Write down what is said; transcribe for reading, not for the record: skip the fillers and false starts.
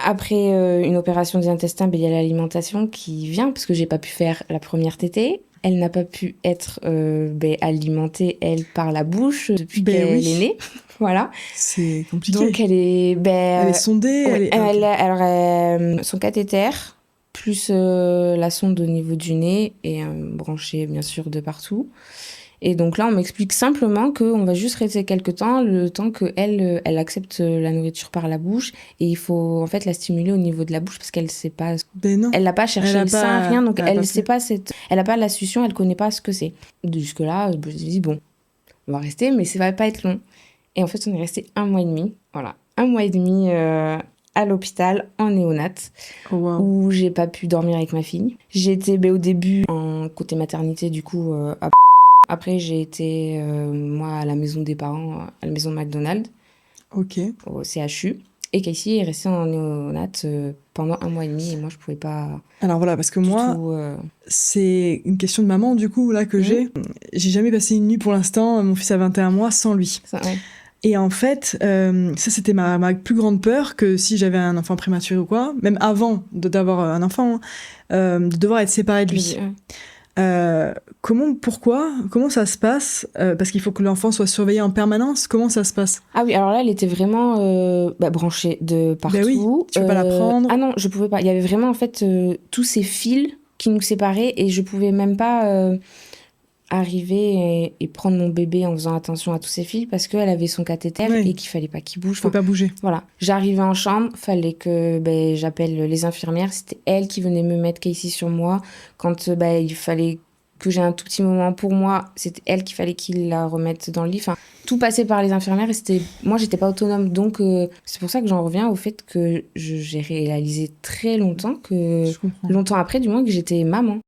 Après une opération des intestins, ben, il y a l'alimentation qui vient parce que j'ai pas pu faire la première tétée. Elle n'a pas pu être alimentée, elle, par la bouche depuis qu'elle est née. Voilà. C'est compliqué. Donc, elle est... elle est sondée ouais, okay. Alors, son cathéter, plus la sonde au niveau du nez et branchée, bien sûr, de partout. Et donc là, on m'explique simplement qu'on va juste rester quelques temps, le temps qu'elle elle accepte la nourriture par la bouche. Et il faut en fait la stimuler au niveau de la bouche parce qu'elle sait pas... Elle n'a pas cherché le sein, rien. Donc elle sait pas elle n'a pas la succion, elle connaît pas ce que c'est. Jusque-là, je me suis dit, bon, on va rester, mais ça va pas être long. Et en fait, on est resté 1 mois et demi. Voilà, 1 mois et demi à l'hôpital en néonat, où j'ai pas pu dormir avec ma fille. J'étais au début en côté maternité, du coup, après, j'ai été, moi, à la maison des parents, à la maison McDonald's, au CHU. Et Casey est resté en néonat pendant 1 mois et demi, et moi, je pouvais pas... Alors voilà, parce que moi, c'est une question de maman, du coup, là, que j'ai. J'ai jamais passé une nuit, pour l'instant, mon fils a 21 mois, sans lui. Ça, ouais. Et en fait, ça, c'était ma plus grande peur, que si j'avais un enfant prématuré ou quoi, même avant d'avoir un enfant, de devoir être séparée de lui. Comment ça se passe parce qu'il faut que l'enfant soit surveillé en permanence. Comment ça se passe? Ah oui, alors là, elle était vraiment branchée de partout. Ben oui, tu peux pas la prendre. Ah non, je pouvais pas. Il y avait vraiment en fait tous ces fils qui nous séparaient et je pouvais même pas arriver et prendre mon bébé en faisant attention à tous ces fils parce qu'elle avait son cathéter et qu'il fallait pas qu'il bouge. Faut pas bouger. Voilà. J'arrivais en chambre, fallait que j'appelle les infirmières. C'était elles qui venaient me mettre Casey sur moi. Quand il fallait que j'ai un tout petit moment pour moi, c'était elle qu'il fallait qu'il la remette dans le lit. Enfin, tout passait par les infirmières et moi, j'étais pas autonome. Donc, c'est pour ça que j'en reviens au fait que j'ai réalisé très longtemps, longtemps après, du moins, que j'étais maman.